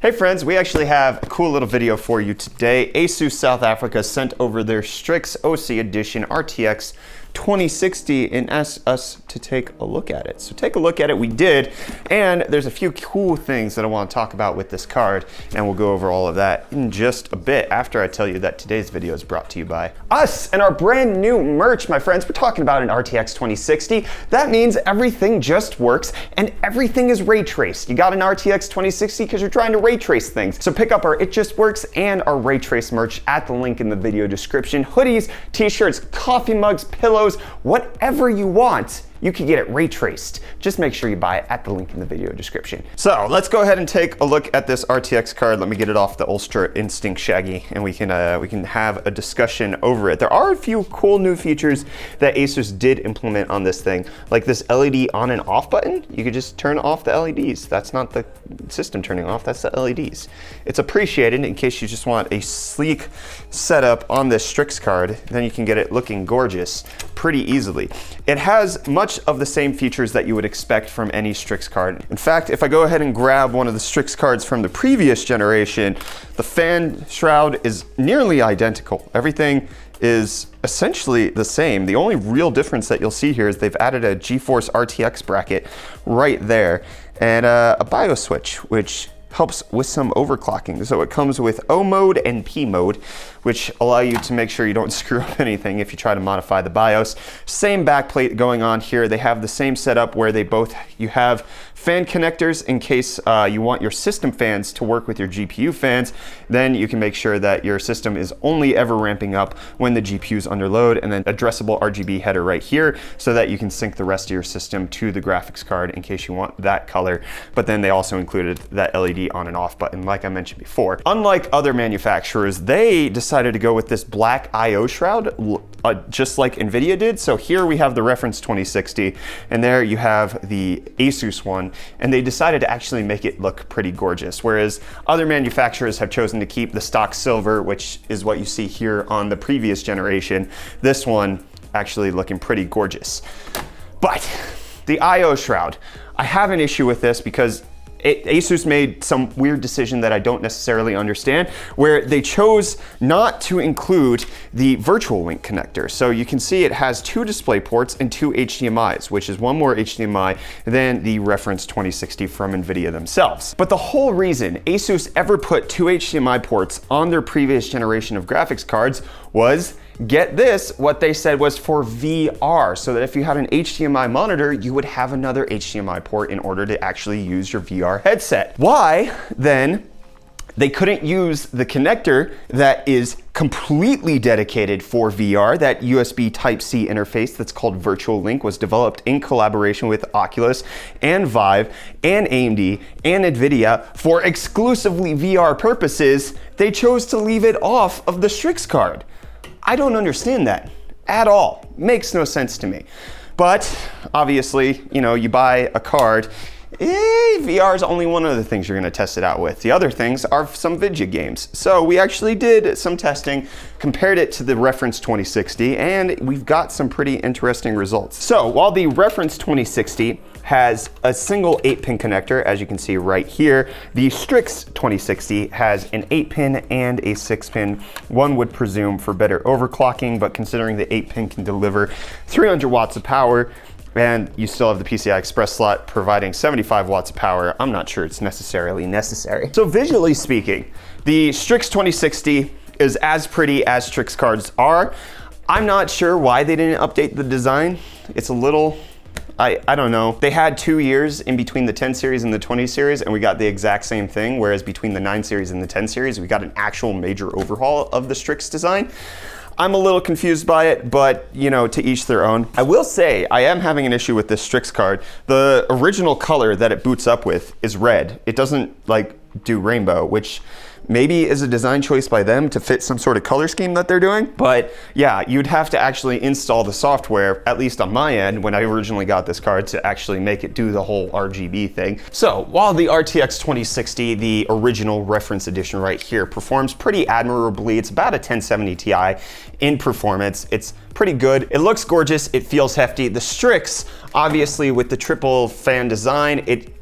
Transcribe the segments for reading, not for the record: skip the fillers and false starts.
Hey friends, we actually have a cool little video for you today. ASUS South Africa sent over their Strix OC Edition RTX 2060 and asked us to take a look at it. So take a look at it, we did, and there's a few cool things that I want to talk about with this card, and we'll go over all of that in just a bit after I tell you that today's video is brought to you by us and our brand new merch, my friends. We're talking about an RTX 2060. That means everything just works and everything is ray traced. You got an RTX 2060 because you're trying to ray trace things. So pick up our It Just Works and our ray trace merch at the link in the video description. Hoodies, t-shirts, coffee mugs, pillows, whatever you want, you can get it ray traced. Just make sure you buy it at the link in the video description. So let's go ahead and take a look at this RTX card. Let me get it off the Ultra Instinct Shaggy and we can have a discussion over it. There are a few cool new features that ASUS did implement on this thing, like this LED on and off button. You could just turn off the LEDs. That's not the system turning off, that's the LEDs. It's appreciated in case you just want a sleek setup on this Strix card, then you can get it looking gorgeous pretty easily. It has much of the same features that you would expect from any Strix card. In fact, if I go ahead and grab one of the Strix cards from the previous generation, the fan shroud is nearly identical. Everything is essentially the same. The only real difference that you'll see here is they've added a GeForce RTX bracket right there and a BIOS switch, which helps with some overclocking. So it comes with O mode and P mode, which allow you to make sure you don't screw up anything if you try to modify the BIOS. Same backplate going on here. They have the same setup where you have fan connectors in case you want your system fans to work with your GPU fans. Then you can make sure that your system is only ever ramping up when the GPU is under load, and then addressable RGB header right here so that you can sync the rest of your system to the graphics card in case you want that color. But then they also included that LED on and off button like I mentioned before. Unlike other manufacturers, they decided to go with this black IO shroud just like NVIDIA did. So here we have the reference 2060 and there you have the ASUS one, and they decided to actually make it look pretty gorgeous, whereas other manufacturers have chosen to keep the stock silver, which is what you see here on the previous generation. This one actually looking pretty gorgeous. But the IO shroud, I have an issue with this because ASUS made some weird decision that I don't necessarily understand, where they chose not to include the virtual link connector. So you can see it has 2 display ports and 2 HDMIs, which is one more HDMI than the reference 2060 from NVIDIA themselves. But the whole reason ASUS ever put 2 HDMI ports on their previous generation of graphics cards was, get this, what they said was for VR, so that if you had an HDMI monitor, you would have another HDMI port in order to actually use your VR headset. Why then they couldn't use the connector that is completely dedicated for VR? That USB Type-C interface that's called Virtual Link was developed in collaboration with Oculus and Vive and AMD and NVIDIA for exclusively VR purposes. They chose to leave it off of the Strix card. I don't understand that at all. Makes no sense to me. But obviously, you know, you buy a card, VR is only one of the things you're gonna test it out with. The other things are some video games. So we actually did some testing, compared it to the reference 2060, and we've got some pretty interesting results. So while the reference 2060 has a single 8-pin connector, as you can see right here, the Strix 2060 has an 8-pin and a 6-pin. One would presume for better overclocking, but considering the 8-pin can deliver 300 watts of power, and you still have the PCI Express slot providing 75 watts of power, I'm not sure it's necessarily necessary. So visually speaking, the Strix 2060 is as pretty as Strix cards are. I'm not sure why they didn't update the design. It's a little, I don't know. They had 2 years in between the 10 series and the 20 series, and we got the exact same thing, whereas between the 9 series and the 10 series, we got an actual major overhaul of the Strix design. I'm a little confused by it, but you know, to each their own. I will say I am having an issue with this Strix card. The original color that it boots up with is red. It doesn't like do rainbow, which maybe is a design choice by them to fit some sort of color scheme that they're doing. But yeah, you'd have to actually install the software, at least on my end, when I originally got this card, to actually make it do the whole RGB thing. So while the RTX 2060, the original reference edition right here, performs pretty admirably, it's about a 1070 Ti in performance. It's pretty good. It looks gorgeous. It feels hefty. The Strix, obviously with the triple fan design, it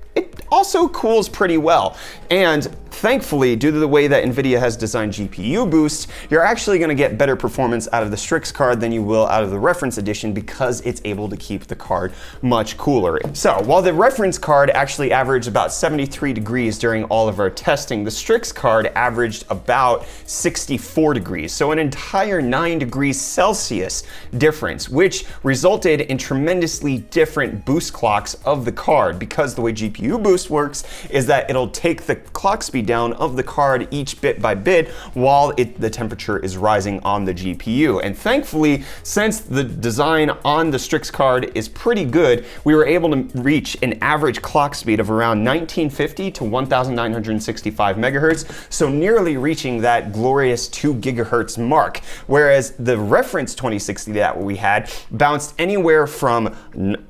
also cools pretty well. And thankfully, due to the way that NVIDIA has designed GPU boost, you're actually going to get better performance out of the Strix card than you will out of the reference edition because it's able to keep the card much cooler. So while the reference card actually averaged about 73 degrees during all of our testing, the Strix card averaged about 64 degrees. So an entire 9 degrees Celsius difference, which resulted in tremendously different boost clocks of the card, because the way GPU boost works is that it'll take the clock speed down of the card each bit by bit while the temperature is rising on the GPU. And thankfully, since the design on the Strix card is pretty good, we were able to reach an average clock speed of around 1950 to 1965 megahertz, so nearly reaching that glorious 2 gigahertz mark, whereas the reference 2060 that we had bounced anywhere from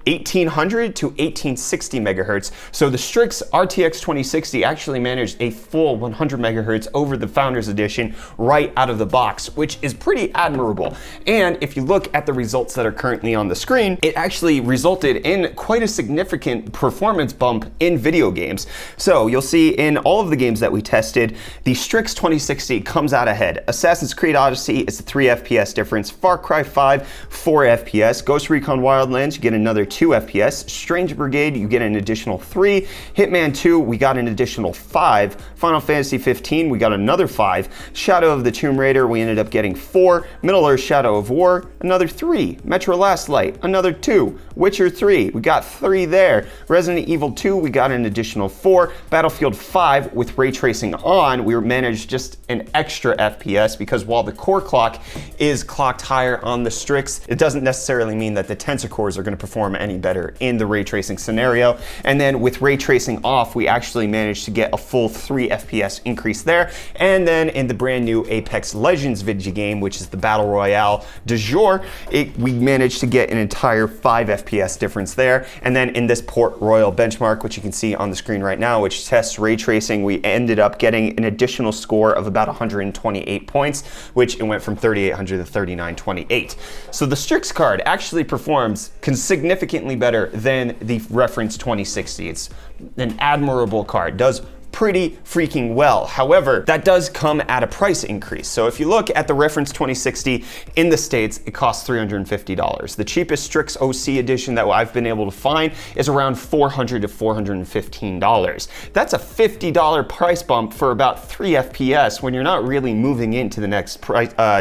1800 to 1860 megahertz. So the Strix RTX 2060 actually managed a full 100 megahertz over the Founders Edition right out of the box, which is pretty admirable. And if you look at the results that are currently on the screen, it actually resulted in quite a significant performance bump in video games. So you'll see in all of the games that we tested, the Strix 2060 comes out ahead. Assassin's Creed Odyssey is a 3 FPS difference, Far Cry 5, 4 FPS, Ghost Recon Wildlands, you get another 2 FPS, Strange Brigade, you get an additional 3, Hitman 2, we got an additional 5, Final Fantasy 15, we got another 5, Shadow of the Tomb Raider, we ended up getting 4, Middle Earth Shadow of War, another 3, Metro Last Light, another 2, Witcher 3, we got 3 there, Resident Evil 2, we got an additional 4, Battlefield 5 with ray tracing on, we managed just an extra FPS, because while the core clock is clocked higher on the Strix, it doesn't necessarily mean that the tensor cores are going to perform any better in the ray tracing scenario. And then with ray tracing off, we actually managed to get a full 3 FPS increase there. And then in the brand new Apex Legends video game, which is the Battle Royale du jour, we managed to get an entire 5 FPS difference there. And then in this Port Royal benchmark, which you can see on the screen right now, which tests ray tracing, we ended up getting an additional score of about 128 points, which it went from 3800 to 3928. So the Strix card actually performs significantly better than the reference 2060. It's an admirable card, does pretty freaking well. However, that does come at a price increase. So if you look at the reference 2060 in the States, it costs $350. The cheapest Strix OC edition that I've been able to find is around $400 to $415. That's a $50 price bump for about 3 FPS when you're not really moving into the next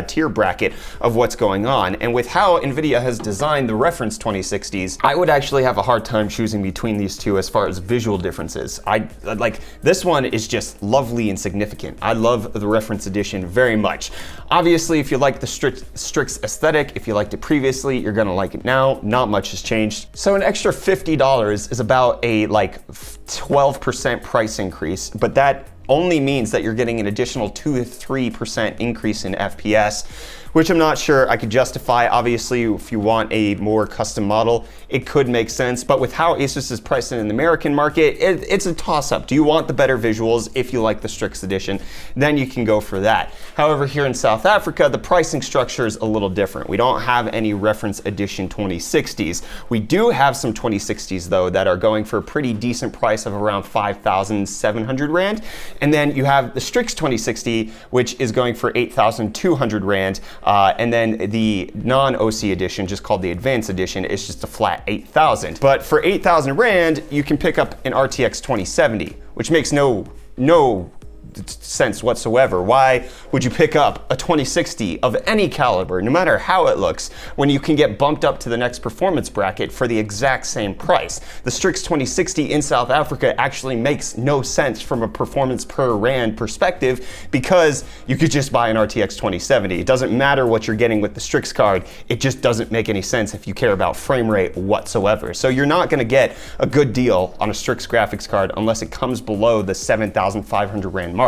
tier bracket of what's going on. And with how NVIDIA has designed the reference 2060s, I would actually have a hard time choosing between these two as far as visual differences. This one is just lovely and significant. I love the reference edition very much. Obviously, if you like the Strix aesthetic, if you liked it previously, you're gonna like it now. Not much has changed. So an extra $50 is about a 12% price increase, but that only means that you're getting an additional 2 to 3% increase in FPS, which I'm not sure I could justify. Obviously, if you want a more custom model, it could make sense, but with how ASUS is priced in the American market, it's a toss-up. Do you want the better visuals? If you like the Strix edition, then you can go for that. However, here in South Africa, the pricing structure is a little different. We don't have any reference edition 2060s. We do have some 2060s though that are going for a pretty decent price of around 5,700 Rand. And then you have the Strix 2060, which is going for 8,200 Rand. And then the non-OC edition, just called the Advanced Edition, is just a flat 8,000. But for 8,000 Rand, you can pick up an RTX 2070, which makes no sense whatsoever. Why would you pick up a 2060 of any caliber, no matter how it looks, when you can get bumped up to the next performance bracket for the exact same price? The Strix 2060 in South Africa actually makes no sense from a performance per Rand perspective, because you could just buy an RTX 2070. It doesn't matter what you're getting with the Strix card. It just doesn't make any sense if you care about frame rate whatsoever. So you're not gonna get a good deal on a Strix graphics card unless it comes below the 7,500 Rand mark,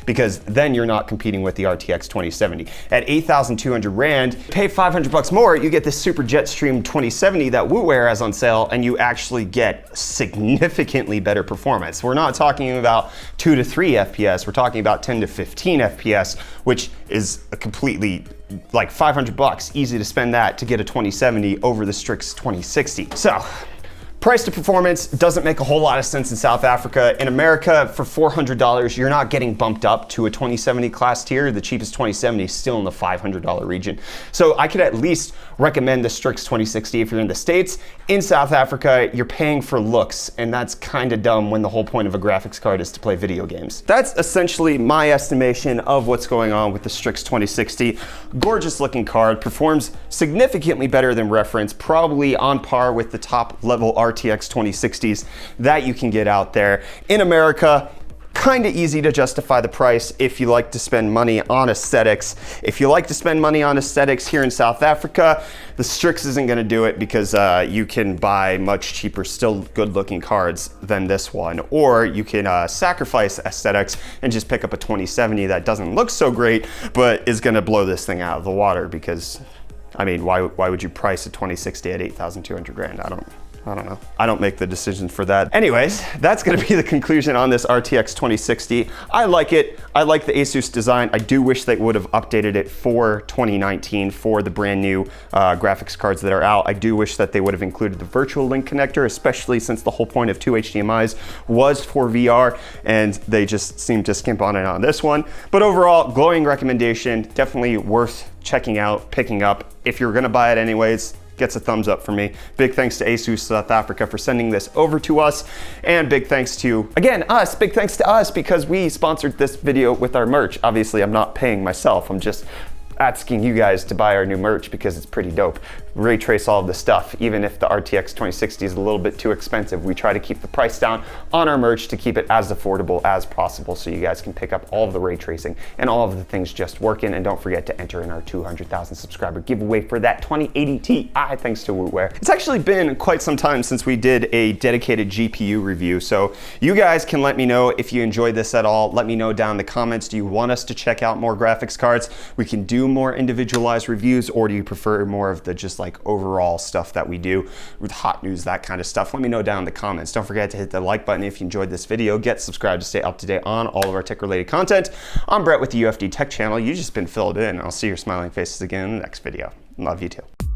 because then you're not competing with the RTX 2070. At 8,200 Rand, pay 500 bucks more, you get this Super Jetstream 2070 that WooWare has on sale, and you actually get significantly better performance. We're not talking about 2 to 3 FPS, we're talking about 10 to 15 FPS, which is a completely, 500 bucks, easy to spend that to get a 2070 over the Strix 2060. So, Price to performance doesn't make a whole lot of sense in South Africa. In America, for $400, you're not getting bumped up to a 2070 class tier. The cheapest 2070 is still in the $500 region. So I could at least recommend the Strix 2060 if you're in the States. In South Africa, you're paying for looks, and that's kind of dumb when the whole point of a graphics card is to play video games. That's essentially my estimation of what's going on with the Strix 2060. Gorgeous looking card, performs significantly better than reference, probably on par with the top level RTX 2060s that you can get out there. In America, kind of easy to justify the price if you like to spend money on aesthetics. If you like to spend money on aesthetics here in South Africa, the Strix isn't going to do it because you can buy much cheaper, still good looking cards than this one. Or you can sacrifice aesthetics and just pick up a 2070 that doesn't look so great, but is going to blow this thing out of the water because, I mean, why would you price a 2060 at 8,200 grand? I don't know. I don't make the decisions for that. Anyways, that's gonna be the conclusion on this RTX 2060. I like it. I like the ASUS design. I do wish they would have updated it for 2019 for the brand new graphics cards that are out. I do wish that they would have included the virtual link connector, especially since the whole point of 2 HDMIs was for VR, and they just seem to skimp on it on this one. But overall, glowing recommendation, definitely worth checking out, picking up. If you're gonna buy it anyways, gets a thumbs up for me. Big thanks to ASUS South Africa for sending this over to us. And big thanks to, again, us. Big thanks to us because we sponsored this video with our merch. Obviously, I'm not paying myself. I'm just asking you guys to buy our new merch because it's pretty dope. Ray trace all of the stuff. Even if the RTX 2060 is a little bit too expensive, we try to keep the price down on our merch to keep it as affordable as possible so you guys can pick up all of the ray tracing and all of the things just working. And don't forget to enter in our 200,000 subscriber giveaway for that 2080 Ti thanks to Wootware. It's actually been quite some time since we did a dedicated GPU review, so you guys can let me know if you enjoyed this at all. Let me know down in the comments, do you want us to check out more graphics cards? We can do more individualized reviews, or do you prefer more of the just like overall stuff that we do with hot news, that kind of stuff? Let me know down in the comments. Don't forget to hit the like button if you enjoyed this video. Get subscribed to stay up to date on all of our tech related content. I'm Brett with the UFD Tech channel. You've just been filled in. I'll see your smiling faces again in the next video. Love you too.